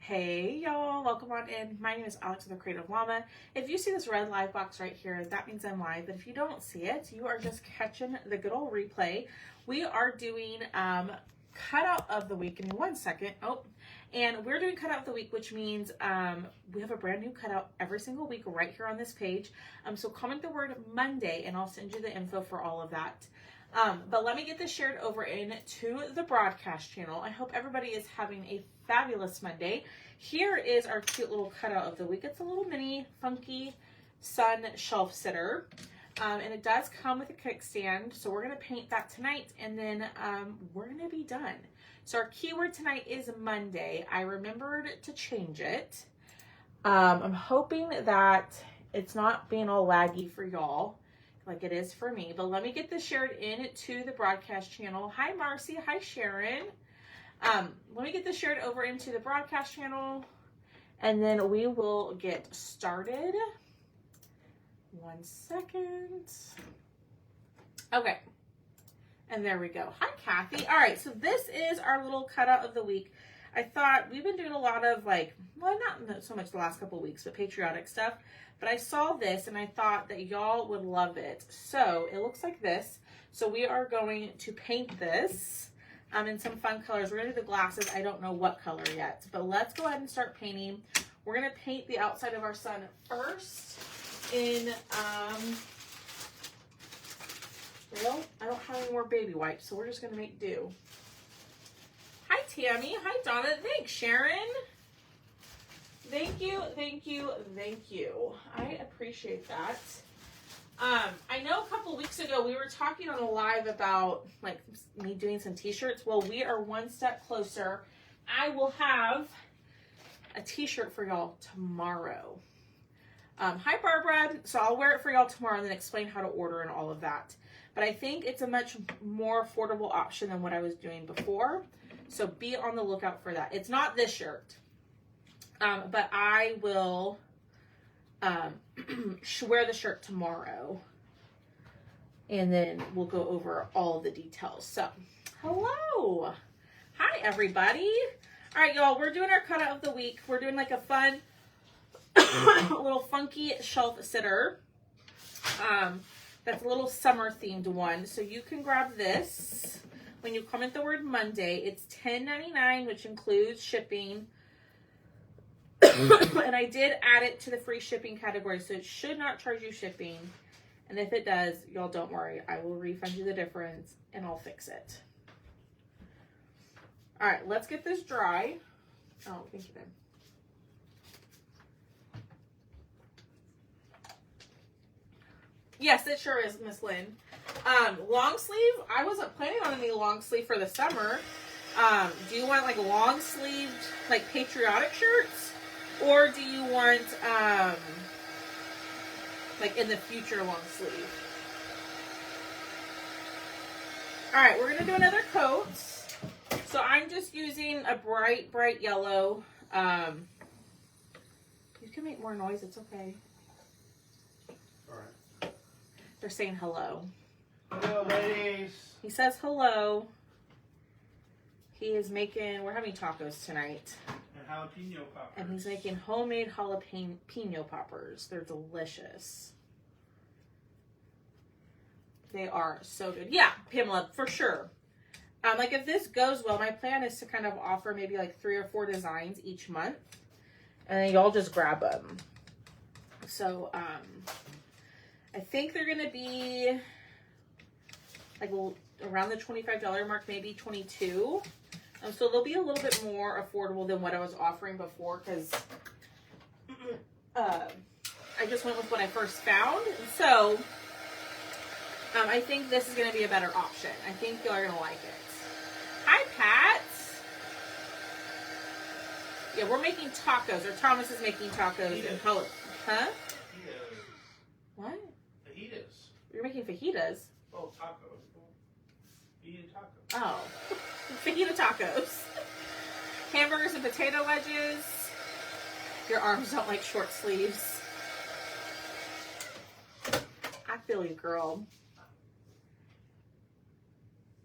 Hey y'all, welcome on in. My name is Alex with the Creative Llama. If you see this red live box right here, that means I'm live, but if you don't see it, you are just catching the good old replay. We are doing cutout of the week. Give me 1 second. And we're doing cutout of the week, which means we have a brand new cutout every single week right here on this page. So comment the word Monday and I'll send you the info for all of that. But let me get this shared over into the broadcast channel. I hope everybody is having a fabulous Monday. Here is our cute little cutout of the week. It's a little mini funky sun shelf sitter. And it does come with a kickstand. So we're going to paint that tonight and then we're going to be done. So our keyword tonight is Monday. I remembered to change it. I'm hoping that it's not being all laggy for y'all like it is for me, but let me get this shared into the broadcast channel. Hi Marcy, hi Sharon. Let me get this shared over into the broadcast channel and then we will get started. 1 second. Okay. And there we go. Hi Kathy. All right, so this is our little cutout of the week. I thought we've been doing a lot of not so much the last couple of weeks, but patriotic stuff. But I saw this and I thought that y'all would love it. So it looks like this. So we are going to paint this in some fun colors. We're going to do the glasses. I don't know what color yet, but let's go ahead and start painting. We're going to paint the outside of our sun first in, well, I don't have any more baby wipes, so we're just going to make do. Hi Tammy. Hi Donna. Thanks Sharon. Thank you, thank you, thank you. I appreciate that. I know a couple weeks ago we were talking on a live about like me doing some t-shirts. Well, we are one step closer. I will have a t-shirt for y'all tomorrow. Hi Barbara. So I'll wear it for y'all tomorrow and then explain how to order and all of that. But I think it's a much more affordable option than what I was doing before. So be on the lookout for that. It's not this shirt. But I will wear the shirt tomorrow and then we'll go over all of the details. So, hello. Hi, everybody. All right, y'all, we're doing our cutout of the week. We're doing like a fun little funky shelf sitter. That's a little summer themed one. So you can grab this. When you comment the word Monday, it's $10.99, which includes shipping. And I did add it to the free shipping category, so it should not charge you shipping. And if it does, y'all don't worry. I will refund you the difference and I'll fix it. All right, let's get this dry. Oh, thank you, babe. Yes, it sure is, Miss Lynn. Long sleeve. I wasn't planning on any long sleeve for the summer. Do you want like long sleeved, like patriotic shirts? Or do you want, like in the future, long sleeve? All right, we're going to do another coat. So I'm just using a bright, bright yellow. You can make more noise. It's okay. All right. They're saying hello. Hello, ladies. He says hello. He is making, we're having tacos tonight. Jalapeno poppers. And he's making homemade jalapeno poppers. They're delicious. They are so good. Yeah, Pamela, for sure. Like if this goes well, my plan is to kind of offer maybe like 3 or 4 designs each month. And then y'all just grab them. So, I think they're going to be like around the $25 mark, maybe 22. So they'll be a little bit more affordable than what I was offering before because I just went with what I first found. So I think this is going to be a better option. I think y'all are going to like it. Hi, Pat. Yeah, we're making tacos, or Thomas is making tacos in color. Huh? Fajitas. What? Fajitas. You're making fajitas? Oh, tacos. Fajita tacos. Oh. Fajita tacos. Hamburgers and potato wedges. Your arms don't like short sleeves. I feel you, girl.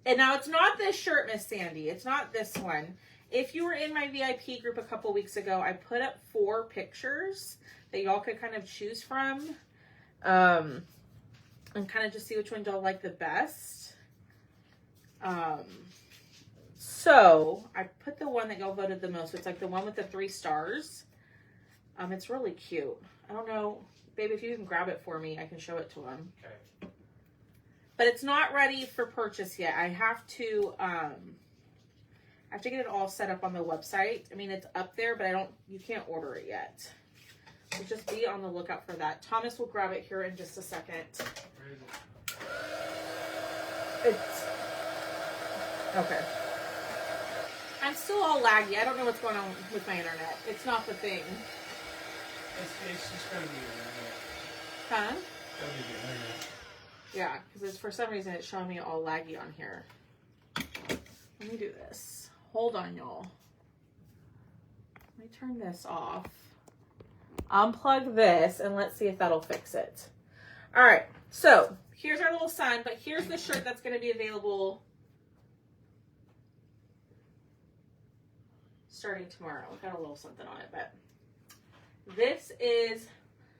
And now it's not this shirt, Miss Sandy. It's not this one. if you were in my VIP group a couple weeks ago, I put up 4 pictures that y'all could kind of choose from. And kind of just see which one y'all like the best. So I put the one that y'all voted the most. It's like the one with the 3 stars. It's really cute. I don't know, baby, if you can grab it for me, I can show it to him. Okay. But it's not ready for purchase yet. I have to get it all set up on the website. I mean, it's up there, but you can't order it yet. So just be on the lookout for that. Thomas will grab it here in just a second. Where is it? It's okay. I'm still all laggy. I don't know what's going on with my internet. It's not the thing. It's just gonna be the internet. Huh? It's gonna be the internet. Yeah, because for some reason it's showing me all laggy on here. Let me do this. Hold on, y'all. Let me turn this off. Unplug this and let's see if that'll fix it. All right, so here's our little sun, but here's the shirt that's going to be available starting tomorrow. Got a little something on it, but this is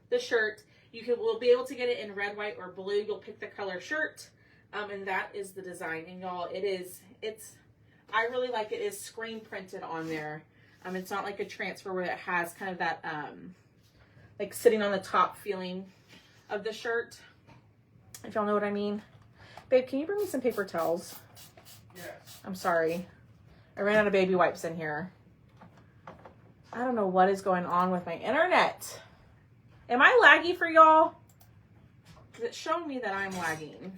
the shirt. We'll be able to get it in red, white, or blue. You'll pick the color shirt, and that is the design. And y'all, I really like it. It's screen printed on there. It's not like a transfer where it has kind of that like sitting on the top feeling of the shirt. If y'all know what I mean. Babe, can you bring me some paper towels? Yes. I'm sorry. I ran out of baby wipes in here. I don't know what is going on with my internet. Am I laggy for y'all? Because it's showing me that I'm lagging.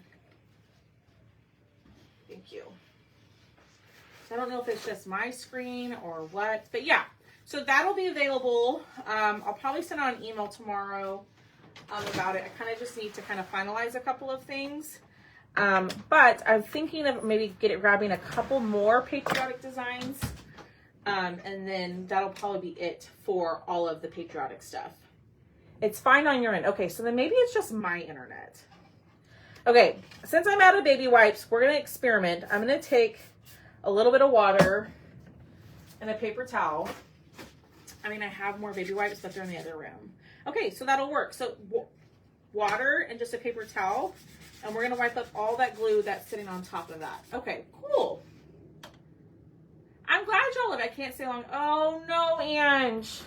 Thank you. So I don't know if it's just my screen or what. But yeah. So that'll be available. I'll probably send out an email tomorrow about it. I kind of just need to kind of finalize a couple of things. But I'm thinking of maybe grabbing a couple more patriotic designs. And then that'll probably be it for all of the patriotic stuff. It's fine on your end. Okay, so then maybe it's just my internet. Okay, since I'm out of baby wipes, we're going to experiment. I'm going to take a little bit of water and a paper towel. I mean, I have more baby wipes, but they're in the other room. Okay, so that'll work. So water and just a paper towel. And we're going to wipe up all that glue that's sitting on top of that. Okay, cool. I'm glad y'all live. I can't stay long. Oh, no, Ange.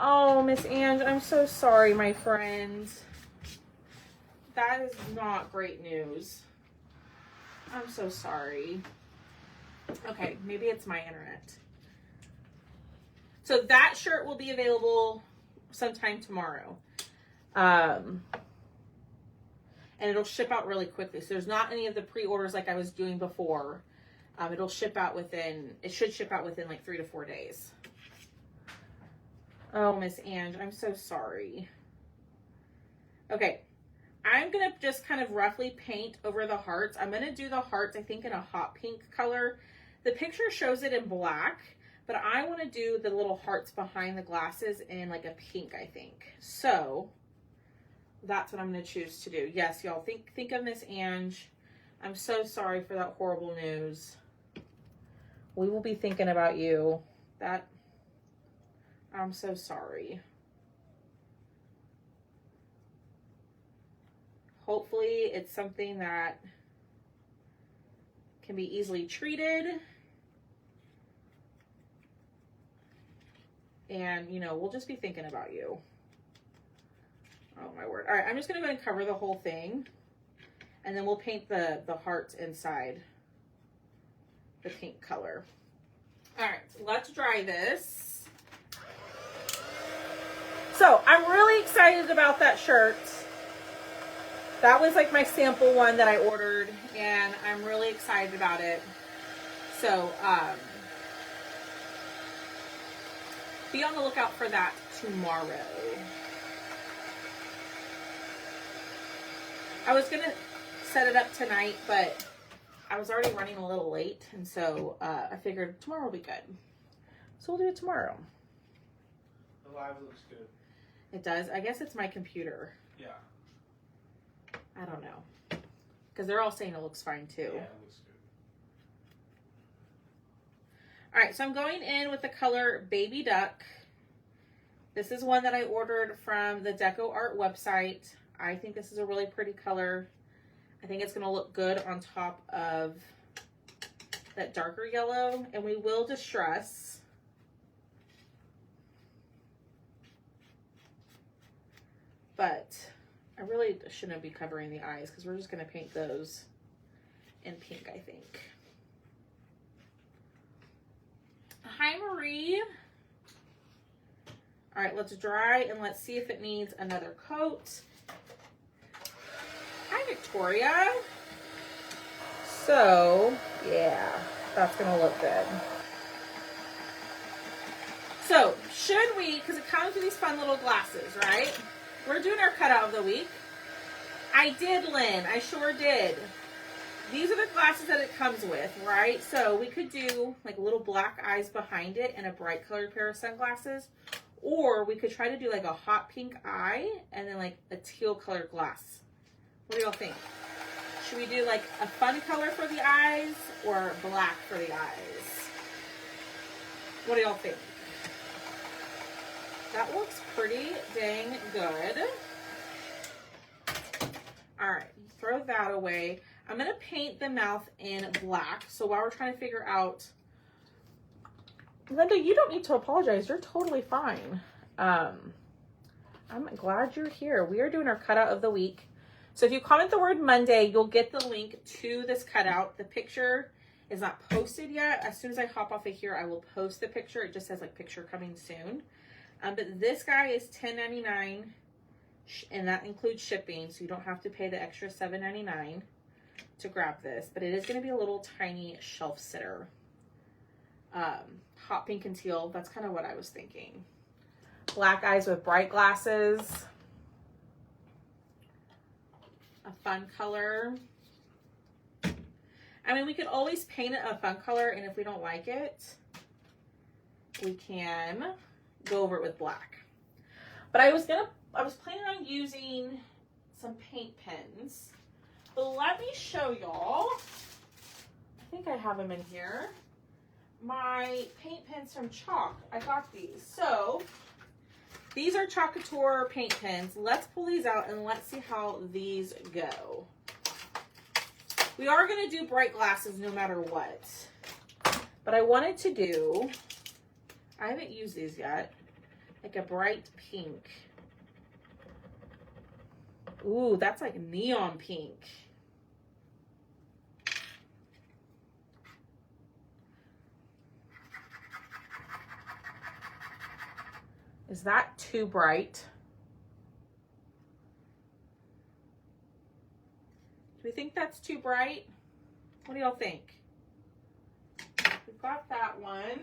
Oh, Miss Ange, I'm so sorry, my friend. That is not great news. I'm so sorry. Okay, maybe it's my internet. So that shirt will be available sometime tomorrow. And it'll ship out really quickly. So there's not any of the pre-orders like I was doing before. It should ship out within like 3 to 4 days. Oh, Miss Ange, I'm so sorry. Okay, I'm going to just kind of roughly paint over the hearts. I'm going to do the hearts, I think, in a hot pink color. The picture shows it in black, but I want to do the little hearts behind the glasses in like a pink, I think. So that's what I'm going to choose to do. Yes, y'all, think of Miss Ange. I'm so sorry for that horrible news. We will be thinking about you. I'm so sorry. Hopefully it's something that can be easily treated. And, we'll just be thinking about you. Oh, my word. All right, I'm just going to go and cover the whole thing. And then we'll paint the hearts inside the pink color. All right, let's dry this. So I'm really excited about that shirt. That was like my sample one that I ordered, and I'm really excited about it. So be on the lookout for that tomorrow. I was gonna set it up tonight, but I was already running a little late, and so I figured tomorrow will be good. So we'll do it tomorrow. The live looks good. It does. I guess it's my computer. Yeah. I don't know. Because they're all saying it looks fine too. Yeah, it looks All right, so I'm going in with the color Baby Duck. This is one that I ordered from the Deco Art website. I think this is a really pretty color. I think it's gonna look good on top of that darker yellow, and we will distress. But I really shouldn't be covering the eyes because we're just gonna paint those in pink, I think. Hi, Marie. All right, let's dry and let's see if it needs another coat. Hi, Victoria. So, yeah, that's gonna look good. So, should we, because it comes with these fun little glasses, right? We're doing our cutout of the week. I did, Lynn, I sure did. These are the glasses that it comes with, right? So we could do like little black eyes behind it and a bright colored pair of sunglasses. Or we could try to do like a hot pink eye and then like a teal colored glass. What do y'all think? Should we do like a fun color for the eyes or black for the eyes? What do y'all think? That looks pretty dang good. All right, throw that away. I'm gonna paint the mouth in black. So while we're trying to figure out, Linda, you don't need to apologize. You're totally fine. I'm glad you're here. We are doing our cutout of the week. So if you comment the word Monday, you'll get the link to this cutout. The picture is not posted yet. As soon as I hop off of here, I will post the picture. It just says like picture coming soon. But this guy is $10.99 and that includes shipping. So you don't have to pay the extra $7.99 to grab this, but it is going to be a little tiny shelf sitter. Hot pink and teal. That's kind of what I was thinking. Black eyes with bright glasses. A fun color. I mean, we could always paint it a fun color, and if we don't like it, we can go over it with black. But I was planning on using some paint pens. But let me show y'all. I think I have them in here. My paint pens from Chalk. I got these. So these are Chalk Couture paint pens. Let's pull these out and let's see how these go. We are going to do bright glasses no matter what. But I wanted to do, I haven't used these yet, like a bright pink. Ooh, that's like neon pink. Is that too bright? Do we think that's too bright? What do y'all think? We've got that one.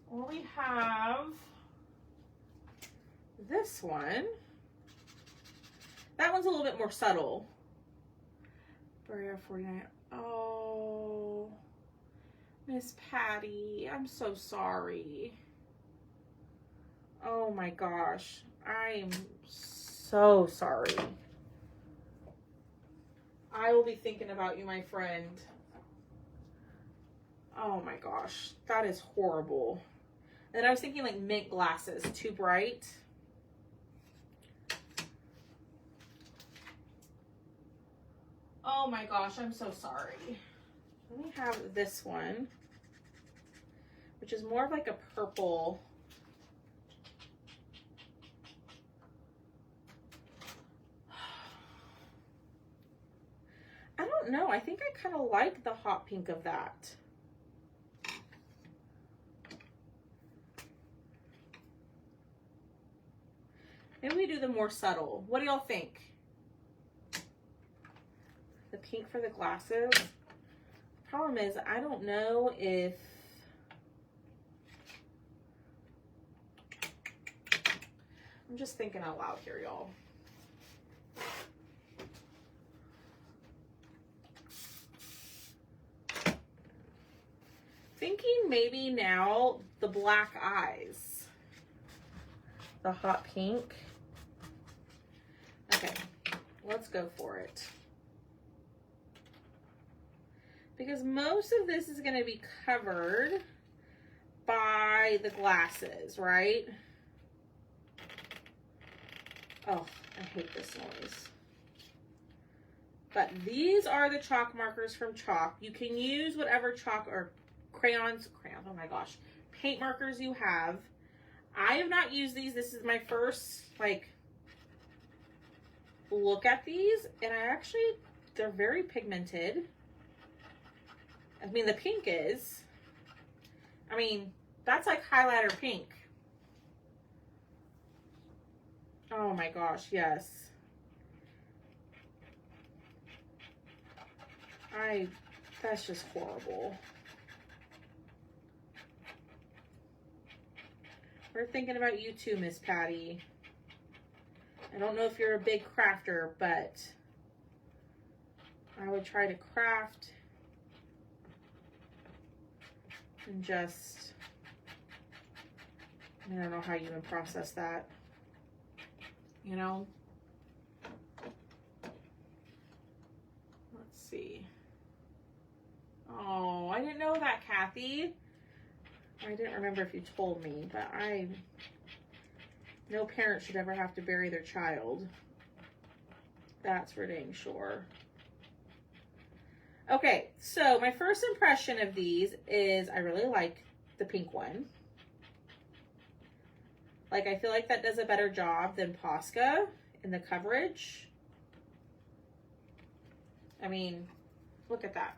Or we have this one. That one's a little bit more subtle. Barrier 49. Oh. Miss Patty, I'm so sorry. Oh my gosh, I'm so sorry. I will be thinking about you, my friend. Oh my gosh, that is horrible. And I was thinking like mint glasses, too bright. Oh my gosh, I'm so sorry. Let me have this one, which is more of like a purple. I don't know. I think I kind of like the hot pink of that. Maybe we do the more subtle. What do y'all think? The pink for the glasses. Problem is, I don't know if I'm just thinking out loud here, y'all. Thinking maybe now the black eyes, the hot pink. Okay, let's go for it. because most of this is going to be covered by the glasses, right? Oh, I hate this noise. But these are the chalk markers from Chalk. You can use whatever chalk or crayons, oh my gosh, paint markers you have. I have not used these. This is my first, like, look at these. And they're very pigmented. I mean, the pink is. I mean, that's like highlighter pink. Oh my gosh, yes. That's just horrible. We're thinking about you too, Miss Patty. I don't know if you're a big crafter, but I would try to craft and just, I don't know how you even process that, you know? Let's see. Oh, I didn't know that, Kathy. I didn't remember if you told me, but no parent should ever have to bury their child. That's for dang sure. Okay, so my first impression of these is I really like the pink one. Like, I feel like that does a better job than Posca in the coverage. I mean, look at that.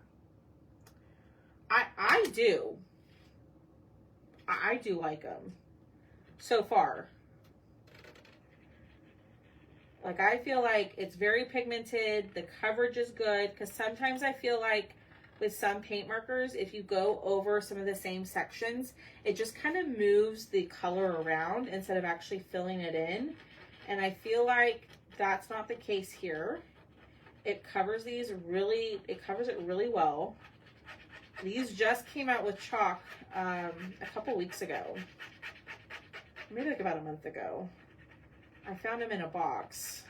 I do like them so far. Like, I feel like it's very pigmented. The coverage is good, because sometimes I feel like with some paint markers, if you go over some of the same sections, it just kind of moves the color around instead of actually filling it in. And I feel like that's not the case here. It covers it really well. These just came out with Chalk a couple weeks ago. Maybe like about a month ago. I found them in a box.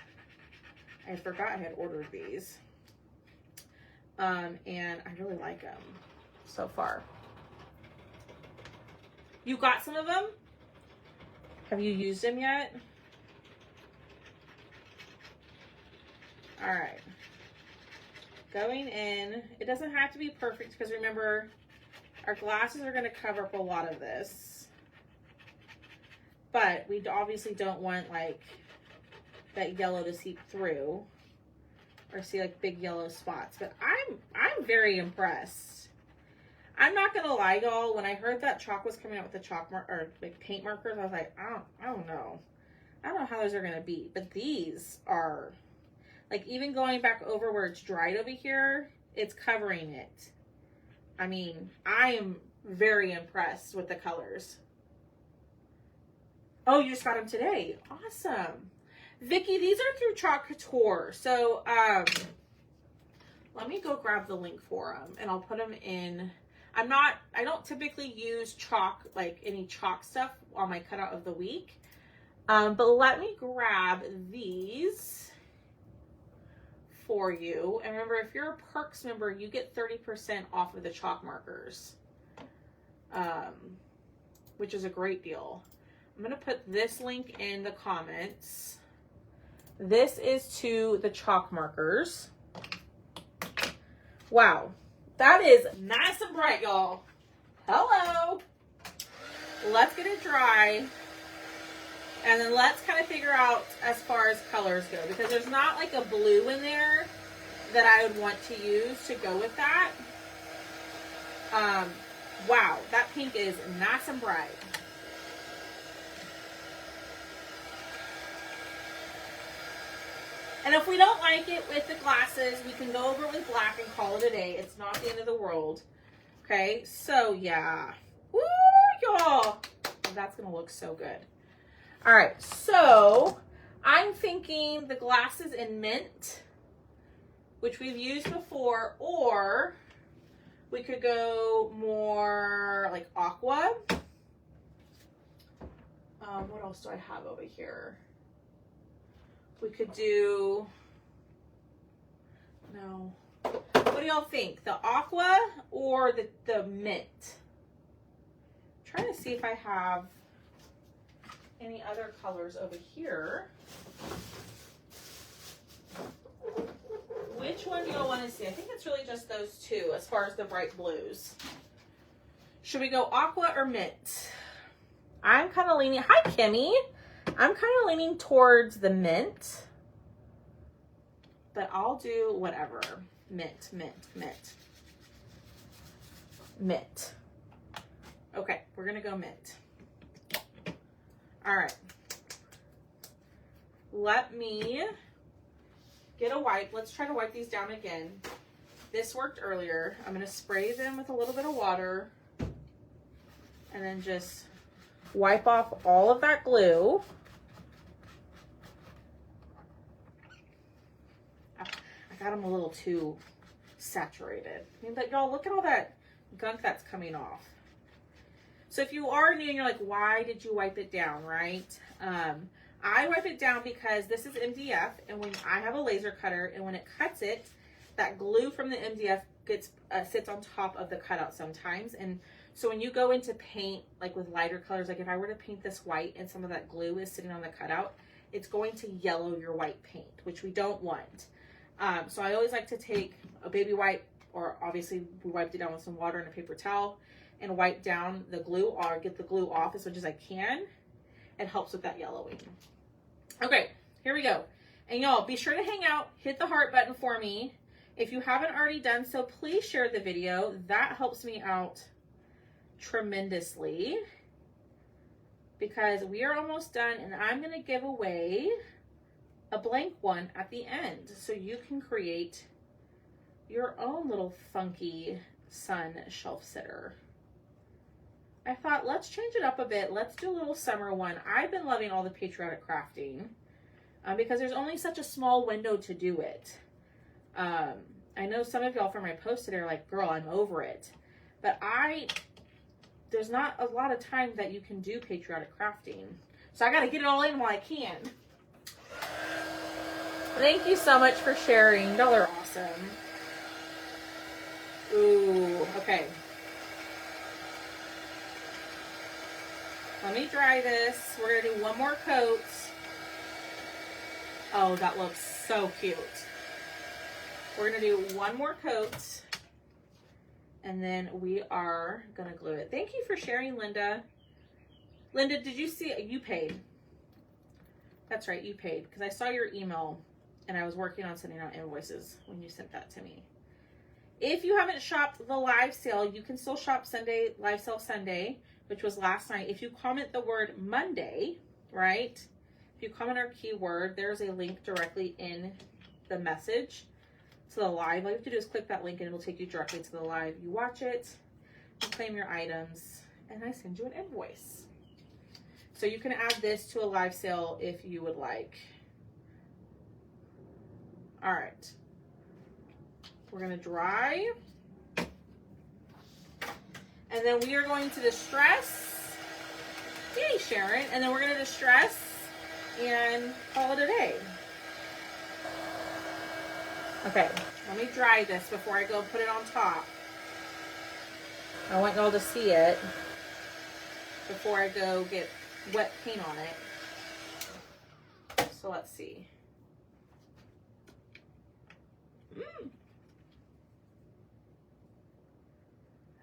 I forgot I had ordered these. And I really like them so far. You got some of them? Have you used them yet? All right. Going in. It doesn't have to be perfect, because remember, our glasses are going to cover up a lot of this. But we obviously don't want, like, that yellow to seep through or see, like, big yellow spots. But I'm very impressed. I'm not going to lie, y'all. When I heard that Chalk was coming out with the like, paint markers, I was like, I don't know. I don't know how those are going to be. But these are, like, even going back over where it's dried over here, it's covering it. I mean, I am very impressed with the colors. Oh, you just got them today. Awesome. Vicki, these are through Chalk Couture. So, let me go grab the link for them, and I'll put them in. I don't typically use chalk, like any chalk stuff on my cutout of the week. But let me grab these for you. And remember, if you're a Perks member, you get 30% off of the chalk markers, which is a great deal. I'm going to put this link in the comments. This is to the chalk markers. Wow. That is nice and bright, y'all. Hello. Let's get it dry. And then let's kind of figure out as far as colors go, because there's not like a blue in there that I would want to use to go with that. Wow. That pink is nice and bright. And if we don't like it with the glasses, we can go over it with black and call it a day. It's not the end of the world. Okay, so yeah. Woo, y'all. That's going to look so good. All right, so I'm thinking the glasses in mint, which we've used before, or we could go more like aqua. What else do I have over here? We could do, no. What What do y'all think? The aqua or the mint? I'm trying to see if I have any other colors over here. Which one do y'all want to see? I think it's really just those two as far as the bright blues. Should we go aqua or mint? I'm kind of leaning, hi Kimmy. I'm kind of leaning towards the mint, but I'll do whatever. Mint, mint, mint. Mint. Okay, we're gonna go mint. All right. Let me get a wipe. Let's try to wipe these down again. This worked earlier. I'm gonna spray them with a little bit of water and then just wipe off all of that glue. I got them a little too saturated. I mean, but y'all, look at all that gunk that's coming off. So if you are new and you're like, why did you wipe it down, right? I wipe it down because this is MDF, and when I have a laser cutter, and when it cuts it, that glue from the MDF gets sits on top of the cutout sometimes. And so when you go into paint, like with lighter colors, like if I were to paint this white and some of that glue is sitting on the cutout, it's going to yellow your white paint, which we don't want. So I always like to take a baby wipe, or obviously we wiped it down with some water and a paper towel, and wipe down the glue or get the glue off as much as I can. It helps with that yellowing. Okay, here we go. And y'all, be sure to hang out, hit the heart button for me. If you haven't already done so, please share the video. That helps me out tremendously because we are almost done, and I'm gonna give away a blank one at the end so you can create your own little funky sun shelf sitter. I thought, let's change it up a bit. Let's do a little summer one. I've been loving all the patriotic crafting because there's only such a small window to do it. I know some of y'all from my post today are like, girl, I'm over it. But there's not a lot of time that you can do patriotic crafting. So I got to get it all in while I can. Thank you so much for sharing. Y'all are awesome. Ooh, okay. Let me dry this. We're gonna do one more coat. Oh, that looks so cute. We're gonna do one more coat, and then we are gonna glue it. Thank you for sharing, Linda. Linda, did you see it? You paid. That's right, you paid, because I saw your email, and I was working on sending out invoices when you sent that to me. If you haven't shopped the live sale, you can still shop Sunday, live sale Sunday, which was last night. If you comment the word Monday, right? If you comment our keyword, there's a link directly in the message to the live. All you have to do is click that link and it'll take you directly to the live. You watch it, you claim your items, and I send you an invoice. So you can add this to a live sale if you would like. All right. We're gonna dry. And then we are going to distress. Yay, Sharon. And then we're going to distress and call it a day. Okay, let me dry this before I go put it on top. I want y'all to see it before I go get wet paint on it. So let's see.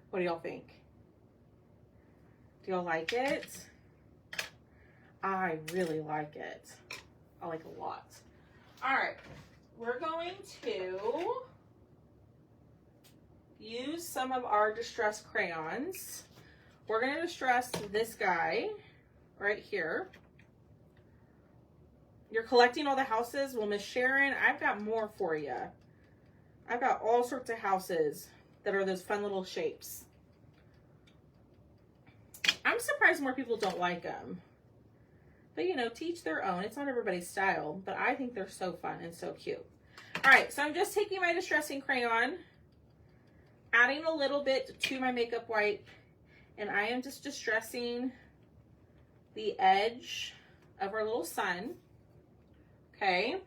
What do y'all think? Do y'all like it? I really like it. I like it a lot. All right, we're going to use some of our distress crayons. We're going to distress this guy right here. You're collecting all the houses? Well, Miss Sharon, I've got more for you. I've got all sorts of houses that are those fun little shapes. I'm surprised more people don't like them. But you know, teach their own. It's not everybody's style, but I think they're so fun and so cute. All right, so I'm just taking my distressing crayon, adding a little bit to my makeup wipe, and I am just distressing the edge of our little sun. Okay.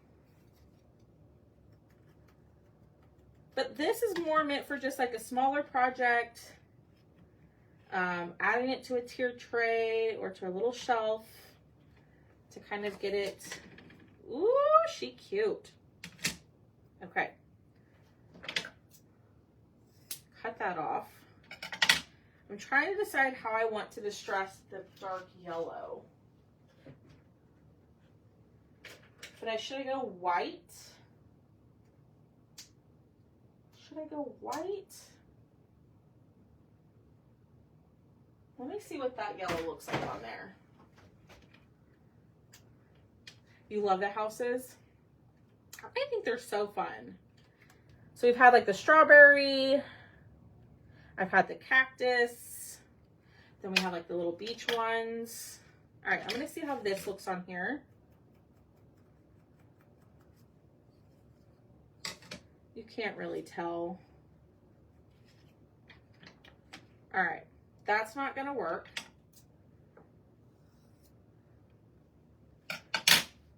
But this is more meant for just like a smaller project. Adding it to a tiered tray or to a little shelf to kind of get it. Ooh, she cute. Okay. Cut that off. I'm trying to decide how I want to distress the dark yellow. But should I go white? Should I go white? Let me see what that yellow looks like on there. You love the houses? I think they're so fun. So we've had like the strawberry. I've had the cactus. Then we have like the little beach ones. All right, I'm gonna see how this looks on here. You can't really tell. All right, that's not gonna work.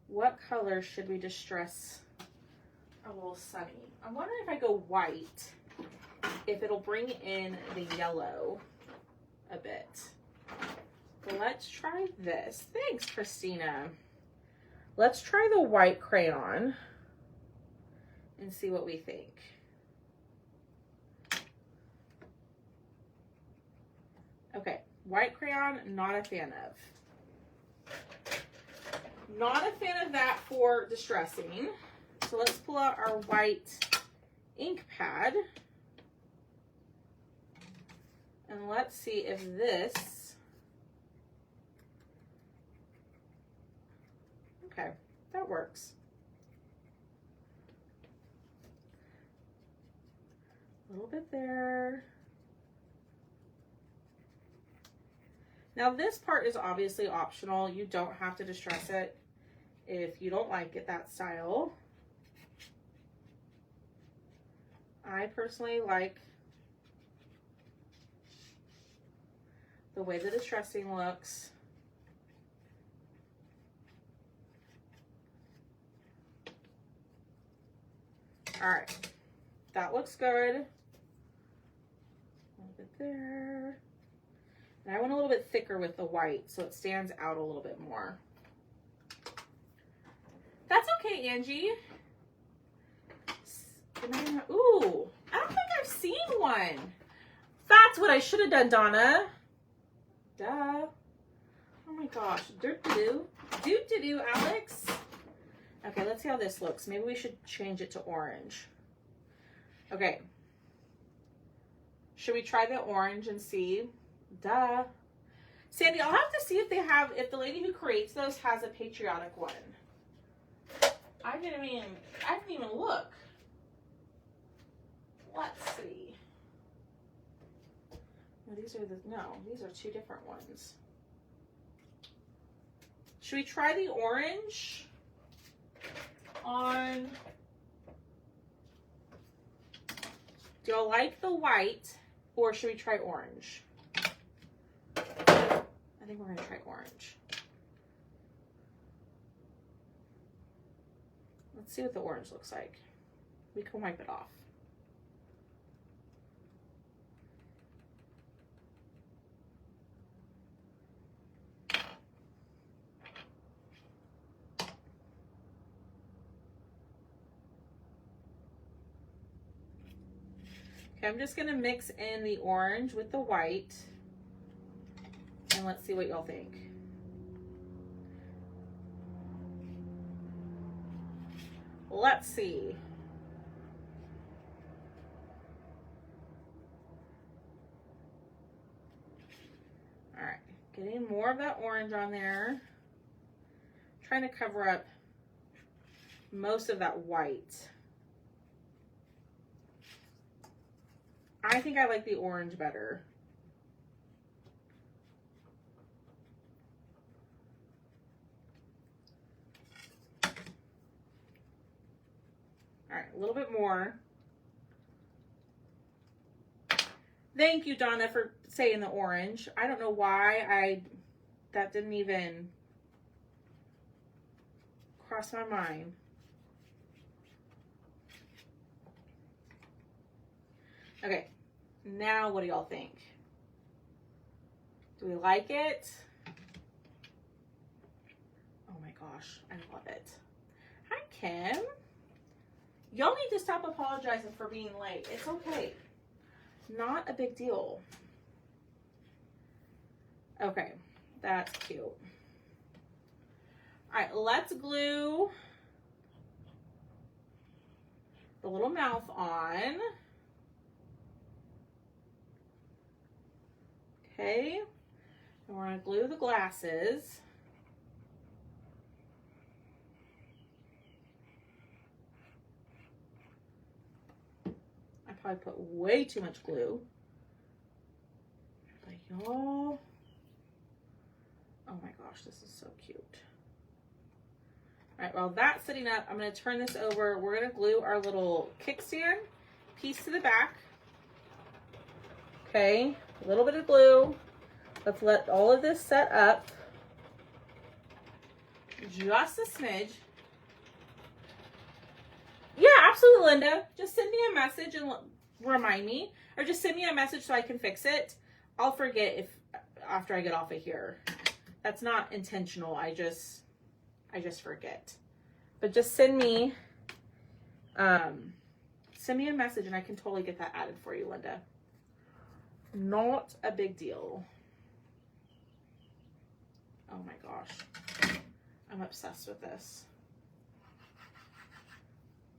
What color should we distress a little sunny? I'm wondering if I go white, if it'll bring in the yellow a bit. But let's try this. Thanks, Christina. Let's try the white crayon and see what we think. Okay, white crayon, not a fan of. Not a fan of that for distressing. So let's pull out our white ink pad. And let's see if this, okay, that works. A little bit there. Now this part is obviously optional. You don't have to distress it if you don't like it that style. I personally like the way the distressing looks. All right, that looks good. A little bit there. And I went a little bit thicker with the white so it stands out a little bit more. That's okay, Angie. Ooh, I don't think I've seen one. That's what I should have done, Donna. Duh. Oh my gosh. Doot-to-doo. Doot-to-doo, Alex. Okay, let's see how this looks. Maybe we should change it to orange. Okay. Should we try the orange and see? Duh. Sandy, I'll have to see if they have, if the lady who creates those has a patriotic one. I didn't even look. Let's see. No, these are two different ones. Should we try the orange on? Do y'all like the white or should we try orange? I think we're gonna try orange. Let's see what the orange looks like. We can wipe it off. Okay, I'm just gonna mix in the orange with the white and let's see what y'all think. Let's see. All right, getting more of that orange on there. Trying to cover up most of that white. I think I like the orange better. All right, a little bit more. Thank you, Donna, for saying the orange. I don't know why that didn't even cross my mind. Okay, now what do y'all think? Do we like it? Oh my gosh, I love it. Hi, Kim. Y'all need to stop apologizing for being late. It's okay. Not a big deal. Okay, that's cute. All right, let's glue the little mouth on. Okay, and we're gonna glue the glasses. I probably put way too much glue. But y'all, oh my gosh, this is so cute. All right, while that's sitting up, I'm gonna turn this over. We're gonna glue our little kickstand piece to the back. Okay, a little bit of glue. Let's let all of this set up. Just a smidge. Yeah, absolutely, Linda. Just send me a message and remind me, or just send me a message so I can fix it. I'll forget if after I get off of here. That's not intentional. I just forget. But just send me a message and I can totally get that added for you, Linda. Not a big deal. Oh my gosh. I'm obsessed with this.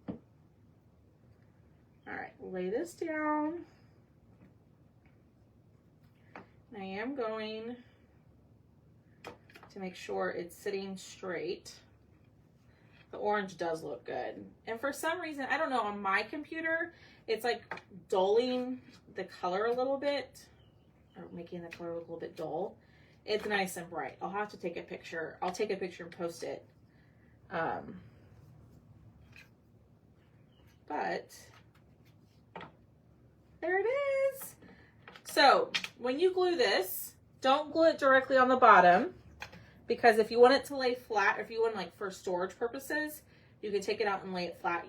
All right, lay this down. I am going to make sure it's sitting straight. The orange does look good. And for some reason, I don't know, on my computer, it's like dulling the color a little bit, or making the color look a little bit dull. It's nice and bright. I'll have to take a picture. I'll take a picture and post it. But there it is. So when you glue this, don't glue it directly on the bottom, because if you want it to lay flat, or if you want like for storage purposes, you can take it out and lay it flat.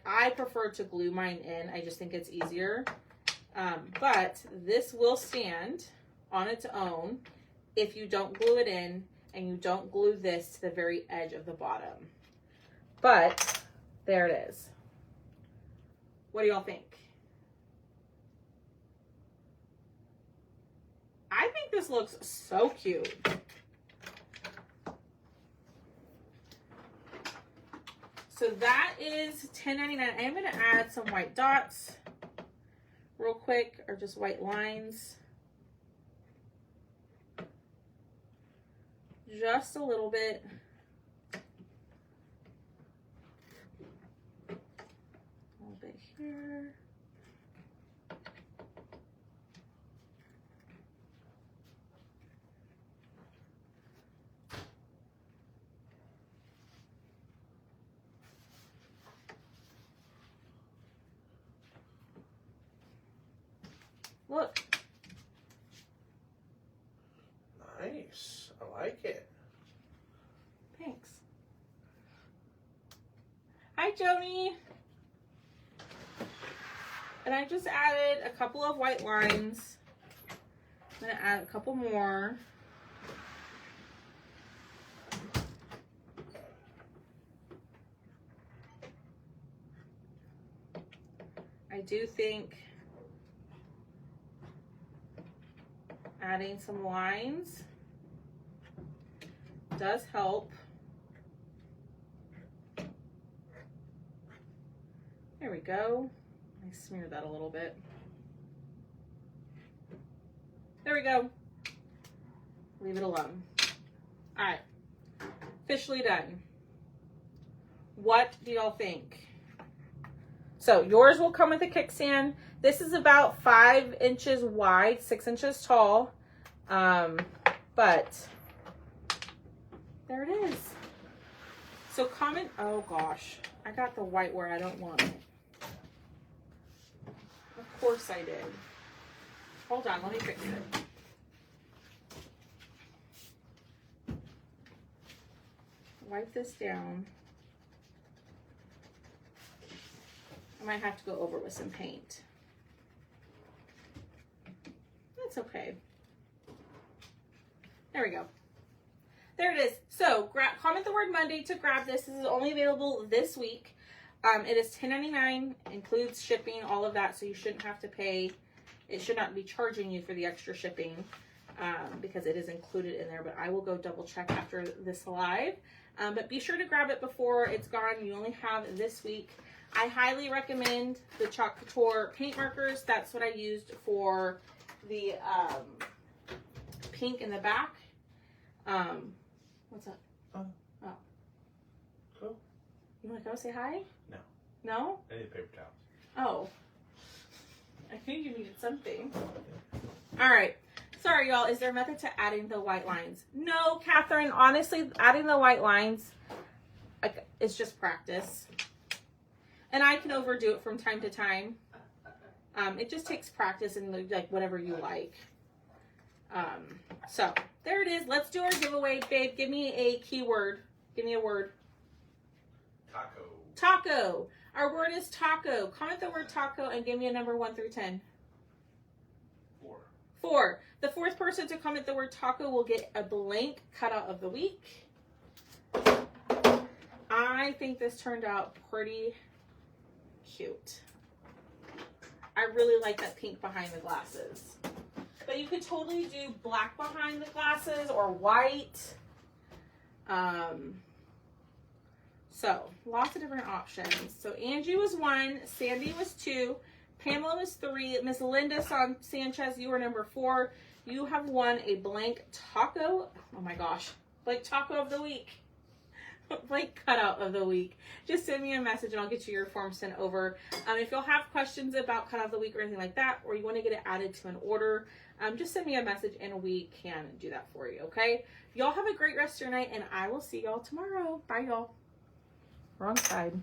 I prefer to glue mine in. I just think it's easier. But this will stand on its own if you don't glue it in and you don't glue this to the very edge of the bottom. But there it is. What do y'all think? I think this looks so cute. So that is $10.99. I am going to add some white dots real quick, or just white lines. Just a little bit. A little bit here. Look. Nice. I like it. Thanks. Hi, Joni. And I just added a couple of white lines. I'm going to add a couple more. I do think adding some lines does help. There we go. I smeared that a little bit. There we go. Leave it alone. All right, officially done. What do y'all think? So yours will come with a kickstand. This is about 5 inches wide, 6 inches tall. But there it is. So comment, oh gosh, I got the white where I don't want it. Of course I did. Hold on, let me fix it. Wipe this down. I might have to go over with some paint. It's okay. There we go. There it is. So comment the word Monday to grab this. This is only available this week. It is $10.99, includes shipping, all of that, so you shouldn't have to pay. It should not be charging you for the extra shipping because it is included in there, but I will go double check after this live. But be sure to grab it before it's gone. You only have this week. I highly recommend the Chalk Couture paint markers. That's what I used for the pink in the back. What's up? Oh. Cool. You want to go say hi? No. No? I need paper towels. Oh. I knew you needed something. All right. Sorry, y'all. Is there a method to adding the white lines? No, Catherine. Honestly, adding the white lines, it's just practice. And I can overdo it from time to time. It just takes practice and like whatever you like. So there it is. Let's do our giveaway, babe. Give me a keyword. Give me a word. Taco. Taco. Our word is taco. Comment the word taco and give me a number 1 through 10. 4. 4. The fourth person to comment the word taco will get a blank cutout of the week. I think this turned out pretty cute. I really like that pink behind the glasses. But you could totally do black behind the glasses or white. So lots of different options. So Angie was 1, Sandy was 2, Pamela was 3, Miss Linda Sanchez, you were number 4. You have won a blank taco. Oh my gosh, blank taco of the week. Blank cutout of the week. Just send me a message and I'll get you your form sent over. If you'll have questions about cutout of the week or anything like that, or you want to get it added to an order, just send me a message and we can do that for you, okay? Y'all have a great rest of your night and I will see y'all tomorrow. Bye, y'all. Wrong side.